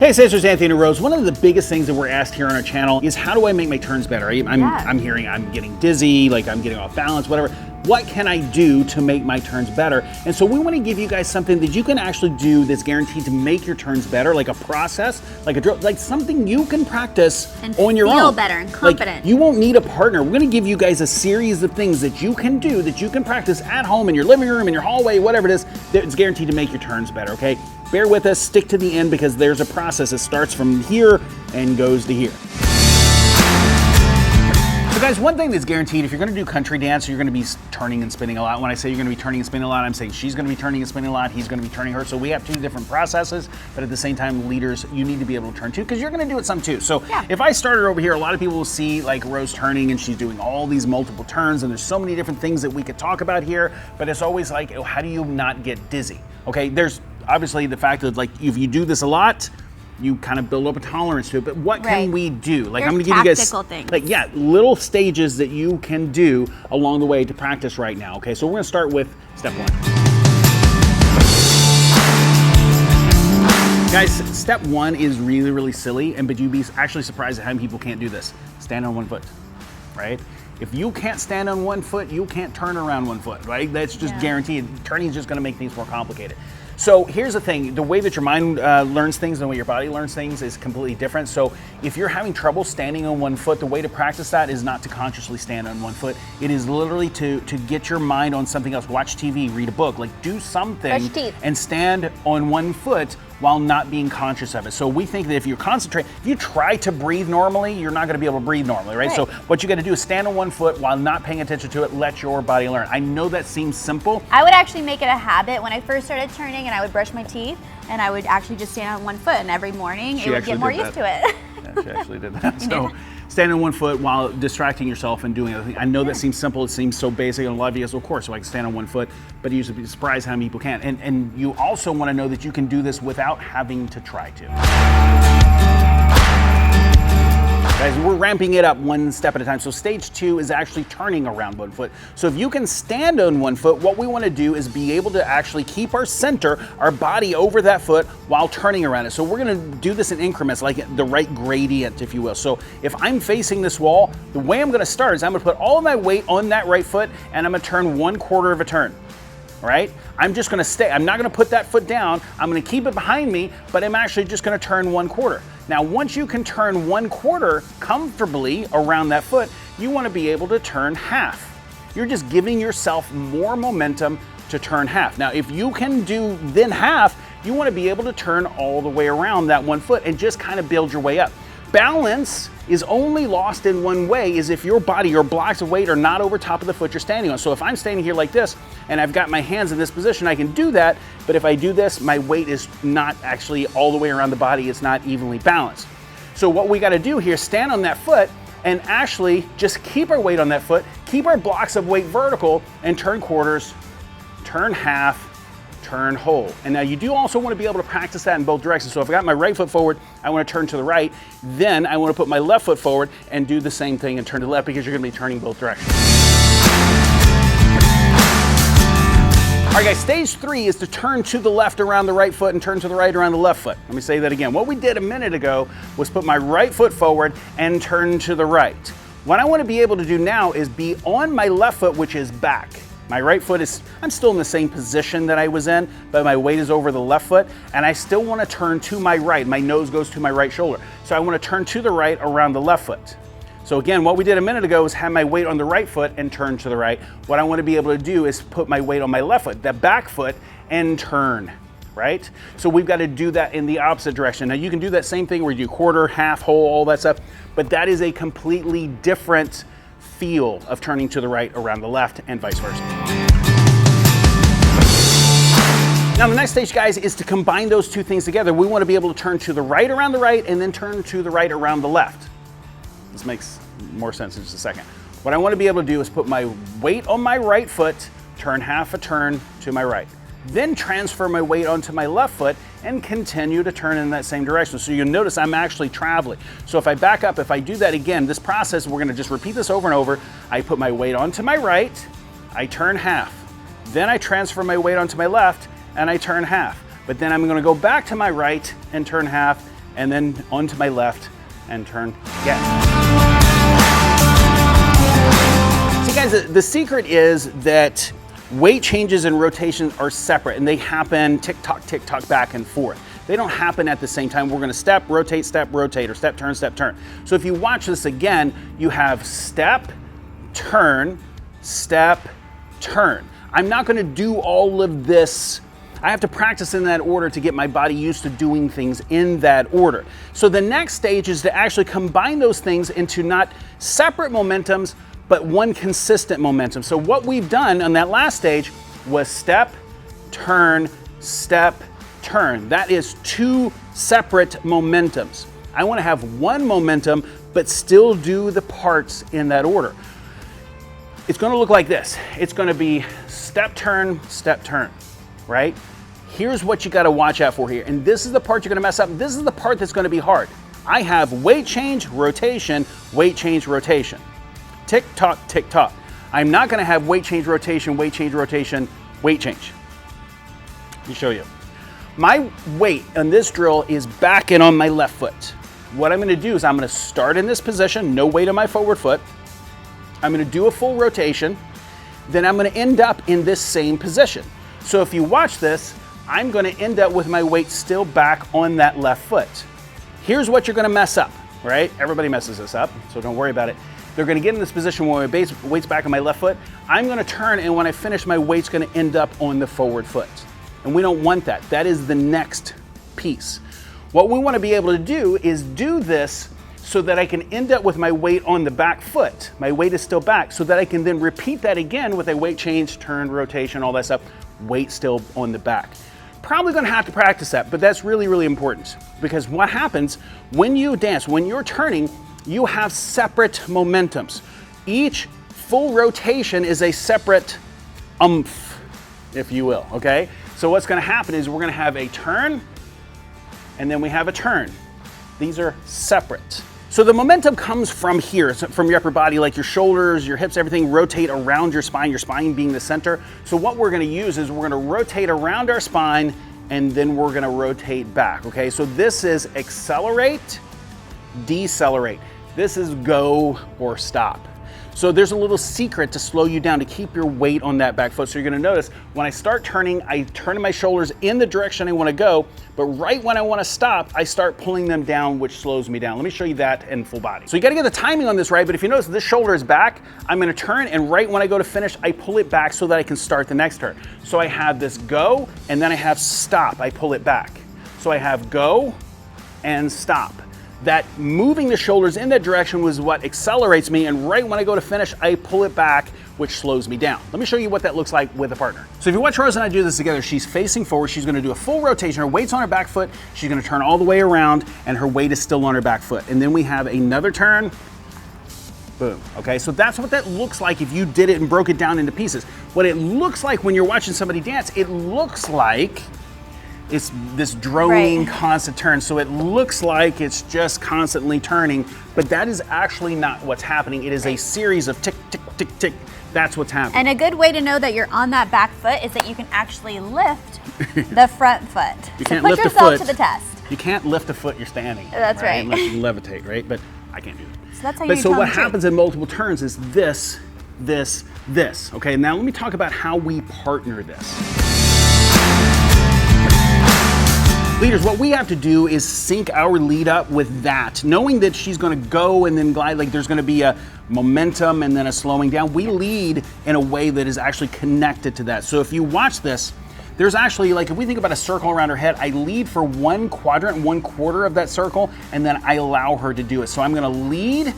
Hey, sisters, Anthony and Rose. One of the biggest things that we're asked here on our channel is how do I make my turns better? I'm hearing I'm getting dizzy, like I'm getting off balance, whatever. What can I do to make my turns better? And so we want to give you guys something that you can actually do that's guaranteed to make your turns better, like a process, like a drill, like something you can practice and on your own. Feel better and confident. Like, you won't need a partner. We're going to give you guys a series of things that you can do, that you can practice at home, in your living room, in your hallway, whatever it is, that's guaranteed to make your turns better, okay? Bear with us, stick to the end, because there's a process that starts from here and goes to here. So guys, one thing that's guaranteed, if you're gonna do country dance, you're gonna be turning and spinning a lot. When I say you're gonna be turning and spinning a lot, I'm saying she's gonna be turning and spinning a lot, he's gonna be turning her. So we have two different processes, but at the same time, leaders, you need to be able to turn too, because you're gonna do it some too. So if I started over here, a lot of people will see like Rose turning and she's doing all these multiple turns, and there's so many different things that we could talk about here, but it's always like, oh, how do you not get dizzy? Okay, there's obviously the fact that like if you do this a lot, you kind of build up a tolerance to it, but what can we do? Like I'm gonna give you guys things. like little stages that you can do along the way to practice right now. Okay, so we're gonna start with step one. Guys, step one is really, really silly, but you'd be actually surprised at how many people can't do this. Stand on one foot, right? If you can't stand on one foot, you can't turn around one foot, right? That's just guaranteed. Turning is just gonna make things more complicated. So here's the thing, the way that your mind learns things and the way your body learns things is completely different. So if you're having trouble standing on one foot, the way to practice that is not to consciously stand on one foot. It is literally to get your mind on something else. Watch TV, read a book, like do something and stand on one foot while not being conscious of it. So we think that if you concentrate, if you try to breathe normally, you're not gonna be able to breathe normally, right? So what you gotta do is stand on one foot while not paying attention to it, let your body learn. I know that seems simple. I would actually make it a habit when I first started turning, and I would brush my teeth, and I would actually just stand on one foot, and every morning it would get more used to it. Yeah, she actually did that. So stand on one foot while distracting yourself and doing other things. I know that seems simple, it seems so basic, and a lot of you guys, of course, so I can stand on one foot, but you should be surprised how many people can't. And you also want to know that you can do this without having to try to. Guys, we're ramping it up one step at a time. So stage two is actually turning around one foot. So if you can stand on one foot, what we want to do is be able to actually keep our center, our body over that foot while turning around it. So we're going to do this in increments, like the right gradient, if you will. So if I'm facing this wall, the way I'm going to start is I'm going to put all of my weight on that right foot, and I'm going to turn 1/4 of a turn. Right? I'm just gonna stay. I'm not gonna put that foot down. I'm gonna keep it behind me, but I'm actually just gonna turn 1/4. Now, once you can turn 1/4 comfortably around that foot, you wanna be able to turn half. You're just giving yourself more momentum to turn half. Now, if you can do then half, you wanna be able to turn all the way around that one foot and just kind of build your way up. Balance is only lost in one way, is if your body, your blocks of weight are not over top of the foot you're standing on. So if I'm standing here like this and I've got my hands in this position, I can do that, but if I do this, my weight is not actually all the way around the body, it's not evenly balanced. So what we gotta do here is stand on that foot and actually just keep our weight on that foot, keep our blocks of weight vertical, and turn quarters, turn half, turn whole. And now you do also want to be able to practice that in both directions. So if I got my right foot forward, I want to turn to the right, then I want to put my left foot forward and do the same thing and turn to the left, because you're going to be turning both directions. All right guys, stage three is to turn to the left around the right foot and turn to the right around the left foot. Let me say that again. What we did a minute ago was put my right foot forward and turn to the right. What I want to be able to do now is be on my left foot, which is back. My right foot is, I'm still in the same position that I was in, but my weight is over the left foot, and I still want to turn to my right. My nose goes to my right shoulder. So I want to turn to the right around the left foot. So again, what we did a minute ago is have my weight on the right foot and turn to the right. What I want to be able to do is put my weight on my left foot, the back foot, and turn, right? So we've got to do that in the opposite direction. Now you can do that same thing where you do quarter, half, whole, all that stuff, but that is a completely different feel of turning to the right around the left and vice versa. Now the next stage, guys, is to combine those two things together. We want to be able to turn to the right around the right and then turn to the right around the left. This makes more sense in just a second. What I want to be able to do is put my weight on my right foot, turn half a turn to my right. Then transfer my weight onto my left foot and continue to turn in that same direction. So you'll notice I'm actually traveling. So if I back up, if I do that again, this process, we're gonna just repeat this over and over. I put my weight onto my right, I turn half. Then I transfer my weight onto my left and I turn half. But then I'm gonna go back to my right and turn half, and then onto my left and turn again. See guys, the secret is that weight changes and rotations are separate and they happen tick-tock, back and forth. They don't happen at the same time. We're gonna step, rotate, or step, turn, step, turn. So if you watch this again, you have step, turn, step, turn. I'm not gonna do all of this. I have to practice in that order to get my body used to doing things in that order. So the next stage is to actually combine those things into not separate momentums, but one consistent momentum. So what we've done on that last stage was step, turn, step, turn. That is 2 separate momentums. I want to have one momentum, but still do the parts in that order. It's going to look like this. It's going to be step, turn, right? Here's what you got to watch out for here. And this is the part you're going to mess up. This is the part that's going to be hard. I have weight change, rotation, weight change, rotation. Tick tock, tick tock. I'm not going to have weight change, rotation, weight change, rotation, weight change. Let me show you. My weight on this drill is back and on my left foot. What I'm going to do is I'm going to start in this position, no weight on my forward foot. I'm going to do a full rotation. Then I'm going to end up in this same position. So if you watch this, I'm going to end up with my weight still back on that left foot. Here's what you're going to mess up, right? Everybody messes this up, so don't worry about it. They're going to get in this position where my weight's back on my left foot. I'm going to turn, and when I finish, my weight's going to end up on the forward foot. And we don't want that. That is the next piece. What we want to be able to do is do this so that I can end up with my weight on the back foot. My weight is still back, so that I can then repeat that again with a weight change, turn, rotation, all that stuff. Weight still on the back. Probably going to have to practice that, but that's really, really important. Because what happens when you dance, when you're turning, you have separate momentums. Each full rotation is a separate oomph, if you will, okay? So what's going to happen is we're going to have a turn, and then we have a turn. These are separate. So the momentum comes from here, from your upper body, like your shoulders, your hips, everything rotate around your spine being the center. So what we're going to use is we're going to rotate around our spine, and then we're going to rotate back, okay? So this is accelerate, decelerate. This is go or stop. So there's a little secret to slow you down, to keep your weight on that back foot. So you're gonna notice when I start turning, I turn my shoulders in the direction I wanna go, but right when I wanna stop, I start pulling them down, which slows me down. Let me show you that in full body. So you gotta get the timing on this right, but if you notice this shoulder is back, I'm gonna turn, and right when I go to finish, I pull it back so that I can start the next turn. So I have this go, and then I have stop, I pull it back. So I have go and stop. That moving the shoulders in that direction was what accelerates me, and right when I go to finish, I pull it back, which slows me down. Let me show you what that looks like with a partner. So if you watch Rose and I do this together, she's facing forward, she's gonna do a full rotation, her weight's on her back foot, she's gonna turn all the way around, and her weight is still on her back foot. And then we have another turn, boom, okay? So that's what that looks like if you did it and broke it down into pieces. What it looks like when you're watching somebody dance, it looks like it's this droning constant turn. So it looks like it's just constantly turning, but that is actually not what's happening. It is a series of tick, tick, tick, tick. That's what's happening. And a good way to know that you're on that back foot is that you can actually lift the front foot. You can't put lift yourself a foot to the test. You can't lift a foot you're standing. That's right. Unless you can levitate, right? But I can't do that. So that's how but you so what happens in multiple turns is this, this, this. Okay, now let me talk about how we partner this. Leaders, what we have to do is sync our lead up with that. Knowing that she's gonna go and then glide, like there's gonna be a momentum and then a slowing down. We lead in a way that is actually connected to that. So if you watch this, there's actually, like if we think about a circle around her head, I lead for one quadrant, 1/4 of that circle, and then I allow her to do it. So I'm gonna lead,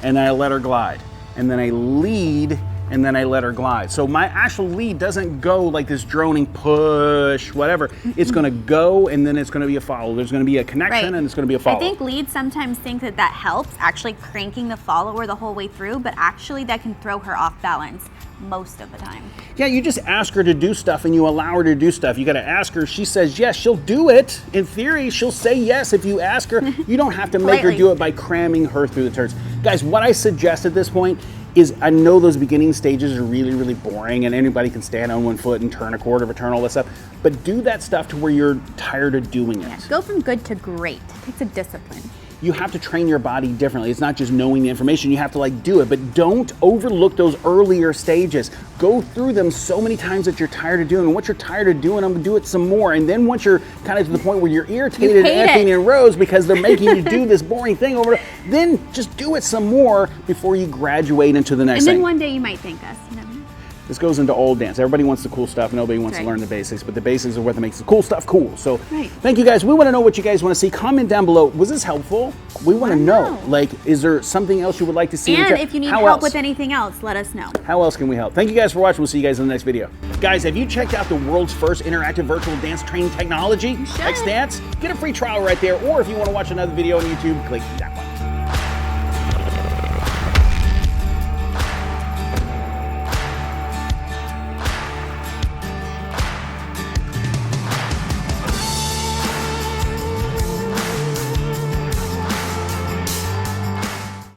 and I let her glide. And then I lead, and then I let her glide. So my actual lead doesn't go like this droning push, whatever. It's gonna go, and then it's gonna be a follow. There's gonna be a connection, and it's gonna be a follow. I think leads sometimes think that that helps, actually cranking the follower the whole way through, but actually that can throw her off balance most of the time. Yeah, you just ask her to do stuff, and you allow her to do stuff. You gotta ask her, she says yes, she'll do it. In theory, she'll say yes if you ask her. You don't have to make her do it by cramming her through the turns. Guys, what I suggest at this point is I know those beginning stages are really, really boring and anybody can stand on one foot and turn a quarter of a turn, all that stuff. But do that stuff to where you're tired of doing it. Yeah, go from good to great. It takes a discipline. You have to train your body differently. It's not just knowing the information, you have to like do it, but don't overlook those earlier stages. Go through them so many times that you're tired of doing. And once you're tired of doing them, do it some more. And then once you're kind of to the point where you're irritated at Anthony and Rose because they're making you do this boring thing over, then just do it some more before you graduate into the next thing. And then one day you might thank us. You know? This goes into old dance. Everybody wants the cool stuff. Nobody wants to learn the basics, but the basics are what makes the cool stuff cool. So thank you guys. We want to know what you guys want to see. Comment down below. Was this helpful? We want to know. Like, is there something else you would like to see? And if you need help with anything else, let us know. How else can we help? Thank you guys for watching. We'll see you guys in the next video. Guys, have you checked out the world's first interactive virtual dance training technology? X Dance? Get a free trial right there. Or if you want to watch another video on YouTube, click that one.